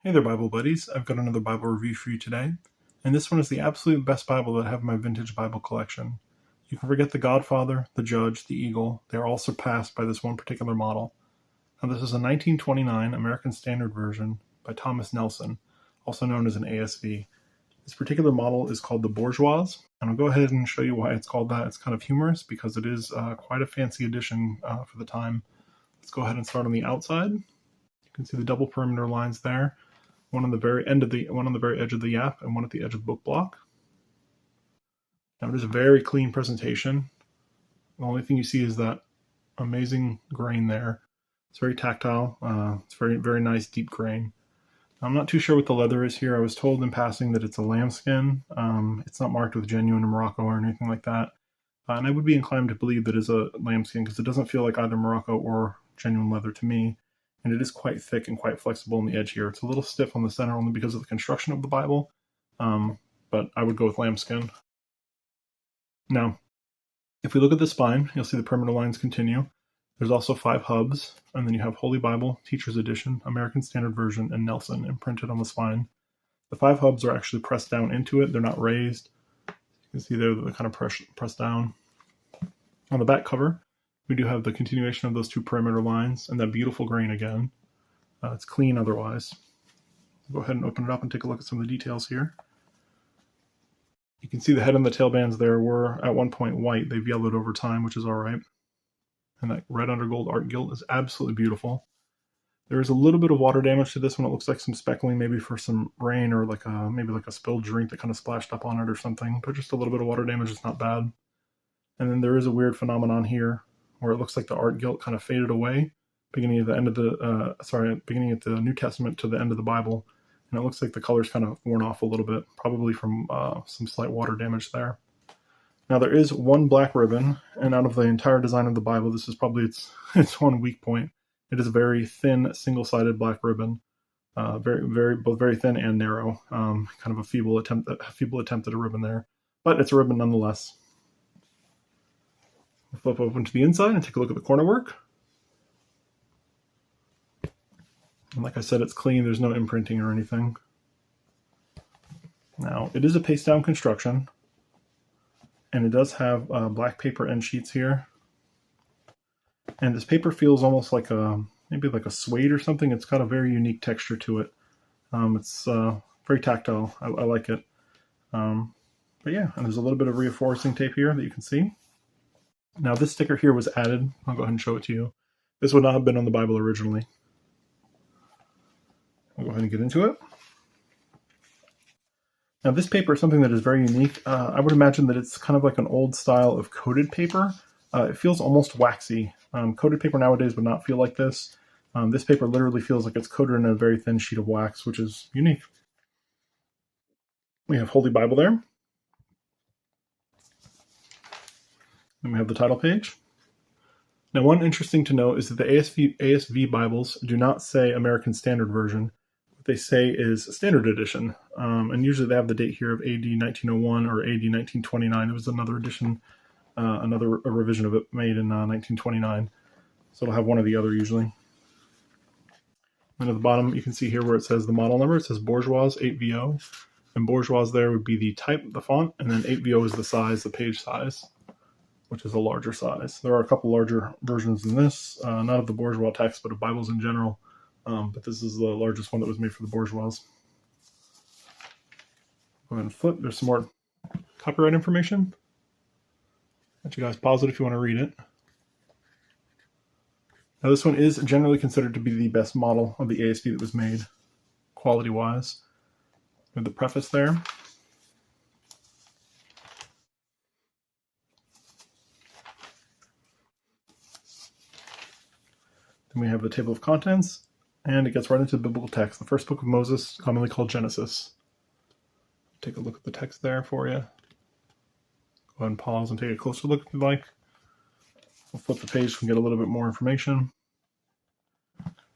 Hey there, Bible buddies. I've got another Bible review for you today, and this one is the absolute best Bible that I have in my vintage Bible collection. You can forget the Godfather, the Judge, the Eagle. They are all surpassed by this one particular model. Now, this is a 1929 American Standard Version by Thomas Nelson, also known as an ASV. This particular model is called the Bourgeois, and I'll go ahead and show you why it's called that. It's kind of humorous because it is quite a fancy edition for the time. Let's go ahead and start on the outside. You can see the double perimeter lines there. One on the very edge of the yap, and one at the edge of the book block. Now it is a very clean presentation. The only thing you see is that amazing grain there. It's very tactile. It's very, very nice deep grain. I'm not too sure what the leather is here. I was told in passing that it's a lambskin. It's not marked with genuine Morocco or anything like that. And I would be inclined to believe that it is a lambskin because it doesn't feel like either Morocco or genuine leather to me. And it is quite thick and quite flexible on the edge here. It's a little stiff on the center only because of the construction of the Bible, but I would go with lambskin. Now, if we look at the spine, you'll see the perimeter lines continue. There's also 5 hubs, and then you have Holy Bible, Teacher's Edition, American Standard Version, and Nelson imprinted on the spine. The 5 hubs are actually pressed down into it. They're not raised. You can see they're kind of pressed down. On the back cover, we do have the continuation of those 2 perimeter lines and that beautiful grain again. It's clean otherwise. Go ahead and open it up and take a look at some of the details here. You can see the head and the tail bands there were at one point white. They've yellowed over time, which is all right. And that red undergold art gilt is absolutely beautiful. There is a little bit of water damage to this one. It looks like some speckling, maybe for some rain or maybe like a spilled drink that kind of splashed up on it or something. But just a little bit of water damage is not bad. And then there is a weird phenomenon here where it looks like the art gilt kind of faded away, beginning at the New Testament to the end of the Bible, and it looks like the color's kind of worn off a little bit, probably from some slight water damage there. Now there is one black ribbon, and out of the entire design of the Bible, this is probably its one weak point. It is a very thin, single-sided black ribbon, both very thin and narrow. Kind of a feeble attempt at a ribbon there, but it's a ribbon nonetheless. Flip open to the inside and take a look at the corner work. And like I said, it's clean. There's no imprinting or anything. Now, it is a paste down construction, and it does have black paper end sheets here. And this paper feels almost like maybe like a suede or something. It's got a very unique texture to it. It's very tactile. I like it. But yeah, and there's a little bit of reinforcing tape here that you can see. Now this sticker here was added. I'll go ahead and show it to you. This would not have been on the Bible originally. I'll go ahead and get into it. Now this paper is something that is very unique. I would imagine that it's kind of like an old style of coated paper. It feels almost waxy. Coated paper nowadays would not feel like this. This paper literally feels like it's coated in a very thin sheet of wax, which is unique. We have Holy Bible there. Then we have the title page. Now, one interesting to note is that the ASV Bibles do not say American Standard Version. What they say is Standard Edition. And usually they have the date here of AD 1901 or AD 1929. It was another edition, a revision of it made in 1929. So it'll have one or the other usually. And at the bottom, you can see here where it says the model number. It says Bourgeois 8VO. And Bourgeois there would be the type, the font, and then 8VO is the size, the page size, which is a larger size. There are a couple larger versions than this, not of the Bourgeois text, but of Bibles in general. But this is the largest one that was made for the Bourgeois. Go ahead and flip. There's some more copyright information. Let you guys pause it if you want to read it. Now this one is generally considered to be the best model of the ASV that was made, quality-wise. With the preface there. Then we have the table of contents, and it gets right into the biblical text, the first book of Moses, commonly called Genesis. Take a look at the text there for you. Go ahead and pause and take a closer look if you'd like. We'll flip the page and get a little bit more information.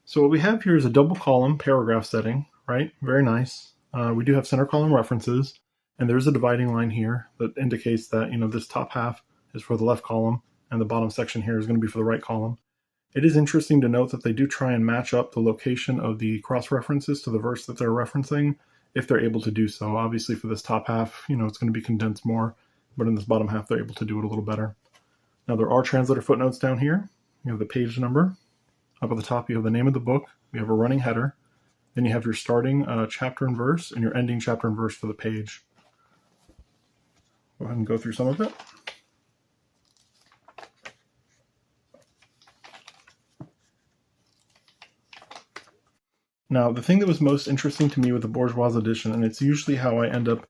So what we have here is a double column paragraph setting, right? Very nice. We do have center column references, and there's a dividing line here that indicates that, this top half is for the left column, and the bottom section here is going to be for the right column. It is interesting to note that they do try and match up the location of the cross-references to the verse that they're referencing, if they're able to do so. Obviously for this top half, it's going to be condensed more, but in this bottom half, they're able to do it a little better. Now there are translator footnotes down here. You have the page number. Up at the top, you have the name of the book. You have a running header. Then you have your starting chapter and verse and your ending chapter and verse for the page. Go ahead and go through some of it. Now, the thing that was most interesting to me with the Bourgeois edition, and it's usually how I end up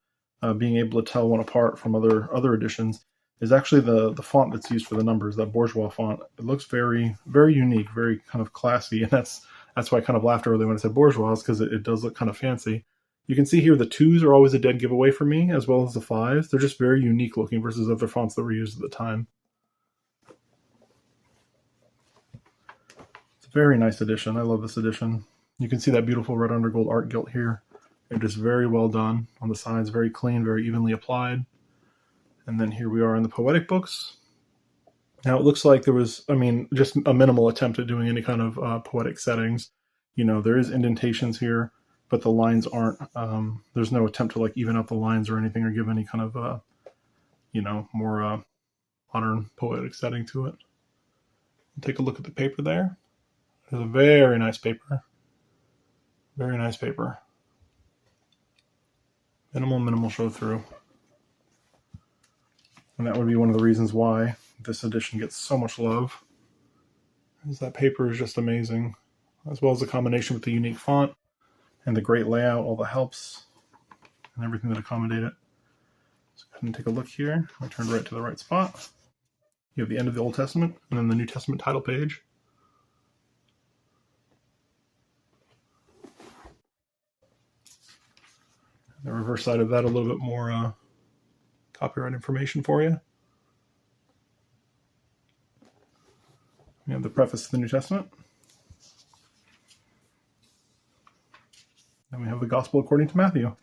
being able to tell one apart from other editions, is actually the font that's used for the numbers, that Bourgeois font. It looks very, very unique, very kind of classy, and that's why I kind of laughed earlier when I said Bourgeois, because it does look kind of fancy. You can see here the 2s are always a dead giveaway for me, as well as the 5s. They're just very unique looking versus other fonts that were used at the time. It's a very nice edition. I love this edition. You can see that beautiful red undergold art gilt here. It is very well done on the sides, very clean, very evenly applied. And then here we are in the poetic books. Now it looks like there was, just a minimal attempt at doing any kind of poetic settings. There is indentations here, but the lines aren't, there's no attempt to even out the lines or anything or give any kind of, more modern poetic setting to it. Take a look at the paper there. It's a very nice paper. Very nice paper. Minimal show through. And that would be one of the reasons why this edition gets so much love. Is that paper is just amazing. As well as the combination with the unique font and the great layout, all the helps, and everything that accommodate it. So go ahead and take a look here. I turned right to the right spot. You have the end of the Old Testament and then the New Testament title page. The reverse side of that, a little bit more copyright information for you. We have the preface to the New Testament. Then we have the Gospel according to Matthew.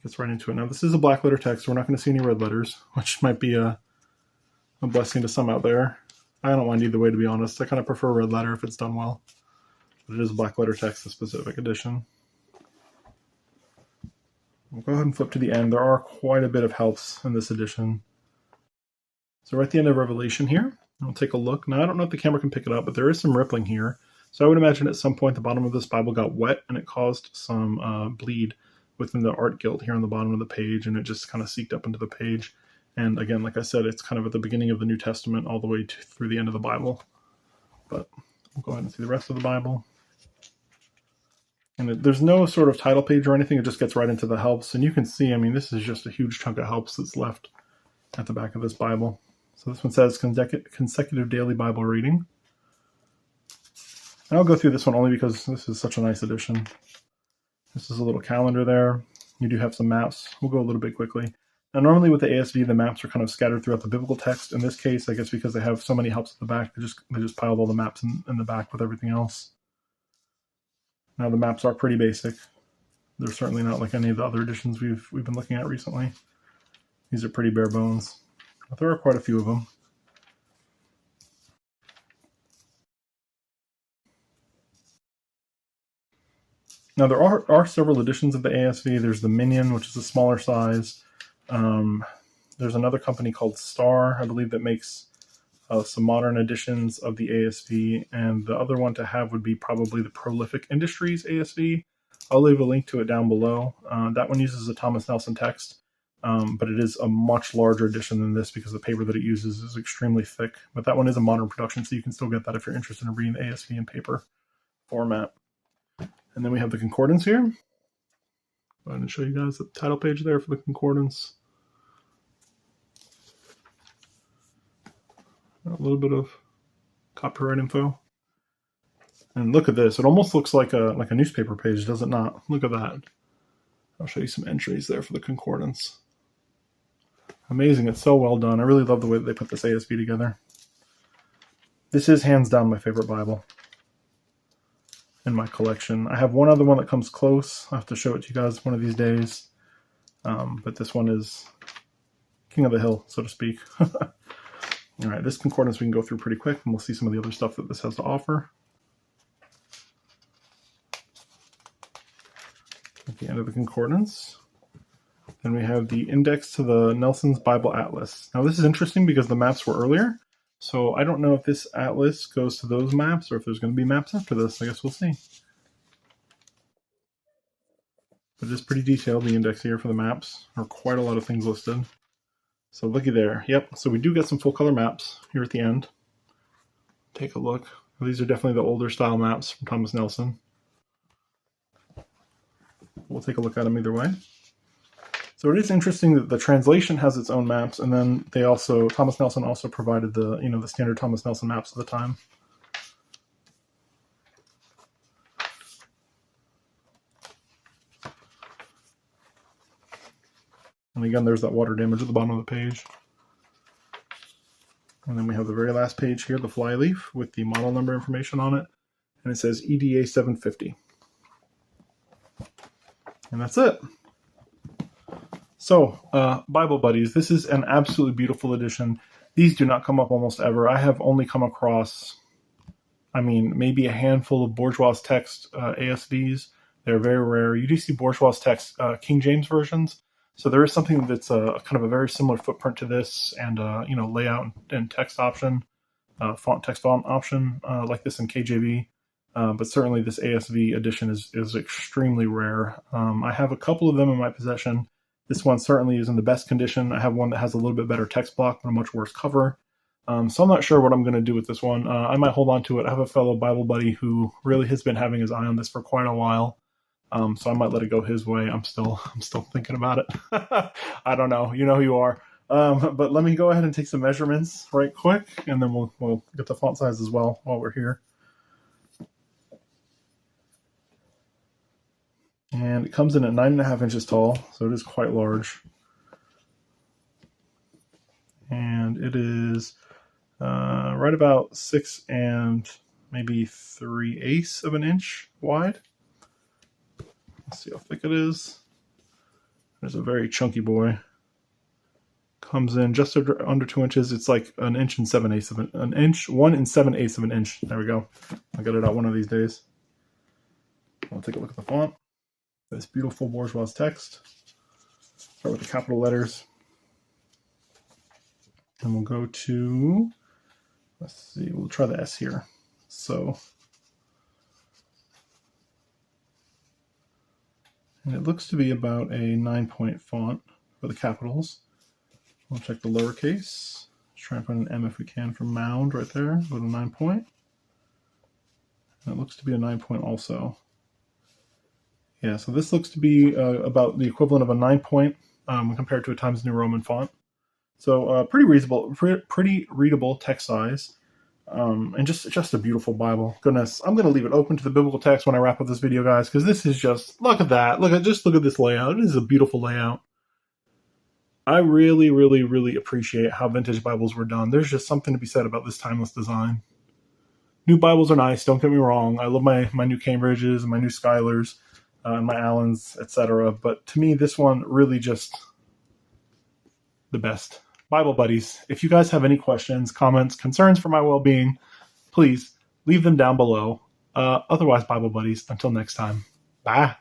Gets right into it. Now this is a black letter text, so we're not going to see any red letters, which might be a blessing to some out there. I don't mind either way, to be honest. I kind of prefer red letter if it's done well. But it is a black letter text, a specific edition. We'll go ahead and flip to the end. There are quite a bit of helps in this edition. So we're at the end of Revelation here. We'll take a look. Now, I don't know if the camera can pick it up, but there is some rippling here. So I would imagine at some point the bottom of this Bible got wet and it caused some bleed within the art gilt here on the bottom of the page, and it just kind of seeped up into the page. And again, like I said, it's kind of at the beginning of the New Testament all the way through the end of the Bible. But we'll go ahead and see the rest of the Bible. And there's no sort of title page or anything. It just gets right into the helps. And you can see, this is just a huge chunk of helps that's left at the back of this Bible. So this one says consecutive daily Bible reading. And I'll go through this one only because this is such a nice edition. This is a little calendar there. You do have some maps. We'll go a little bit quickly. Now, normally with the ASV, the maps are kind of scattered throughout the biblical text. In this case, I guess because they have so many helps at the back, they just piled all the maps in the back with everything else. Now the maps are pretty basic. They're certainly not like any of the other editions we've been looking at recently. These are pretty bare bones, but there are quite a few of them. Now there are several editions of the ASV. There's the Minion, which is a smaller size. There's another company called Star, I believe, that makes some modern editions of the ASV, and the other one to have would be probably the Prolific Industries ASV. I'll leave a link to it down below. That one uses a Thomas Nelson text, but it is a much larger edition than this because the paper that it uses is extremely thick. But that one is a modern production, so you can still get that if you're interested in reading the ASV in paper format. And then we have the Concordance here. Go ahead and show you guys the title page there for the Concordance. A little bit of copyright info. And look at this. It almost looks like a newspaper page, does it not? Look at that. I'll show you some entries there for the Concordance. Amazing. It's so well done. I really love the way that they put this ASV together. This is hands down my favorite Bible in my collection. I have one other one that comes close. I'll have to show it to you guys one of these days. But this one is king of the hill, so to speak. All right, this concordance we can go through pretty quick, and we'll see some of the other stuff that this has to offer. At the end of the concordance. Then we have the index to the Nelson's Bible Atlas. Now this is interesting because the maps were earlier, so I don't know if this atlas goes to those maps or if there's going to be maps after this. I guess we'll see. But it is pretty detailed, the index here for the maps. There are quite a lot of things listed. So looky there. Yep, so we do get some full color maps here at the end. Take a look. These are definitely the older style maps from Thomas Nelson. We'll take a look at them either way. So it is interesting that the translation has its own maps, and then Thomas Nelson also provided the standard Thomas Nelson maps of the time. And again, there's that water damage at the bottom of the page. And then we have the very last page here, the flyleaf, with the model number information on it. And it says EDA 750. And that's it. So, Bible Buddies, this is an absolutely beautiful edition. These do not come up almost ever. I have only come across, maybe a handful of Bourgeois text ASVs. They're very rare. You do see Bourgeois text King James versions. So there is something that's kind of a very similar footprint to this, and layout and text option, text font option like this in KJV. But certainly this ASV edition is extremely rare. I have a couple of them in my possession. This one certainly is in the best condition. I have one that has a little bit better text block, but a much worse cover. So I'm not sure what I'm going to do with this one. I might hold on to it. I have a fellow Bible buddy who really has been having his eye on this for quite a while. So I might let it go his way. I'm still thinking about it. I don't know. You know who you are. But let me go ahead and take some measurements right quick, and then we'll get the font size as well while we're here. And it comes in at 9.5 inches tall, so it is quite large. And it is right about 6 and maybe 3/8 of an inch wide. Let's see how thick it is. There's a very chunky boy. Comes in just under 2 inches. It's like 1 and 7/8 of an inch. 1 and 7/8 of an inch. There we go. I'll get it out one of these days. I'll take a look at the font. This beautiful Bourgeois text. Start with the capital letters. And we'll go to, let's see, we'll try the S here. So, and it looks to be about a 9-point font for the capitals. We'll check the lowercase. Let's try and find an M if we can for mound right there. Go to 9-point. And it looks to be a 9-point also. Yeah, so this looks to be about the equivalent of a 9-point compared to a Times New Roman font. So pretty readable text size, and just a beautiful Bible. Goodness, I'm going to leave it open to the biblical text when I wrap up this video, guys, because this is just, look at that. Look at this layout. It is a beautiful layout. I really, really, really appreciate how vintage Bibles were done. There's just something to be said about this timeless design. New Bibles are nice, don't get me wrong. I love my new Cambridges and my new Schuylers. And my Allens, etc. But to me, this one really just the best. Bible Buddies, if you guys have any questions, comments, concerns for my well-being, please leave them down below. Otherwise, Bible Buddies, until next time, bye.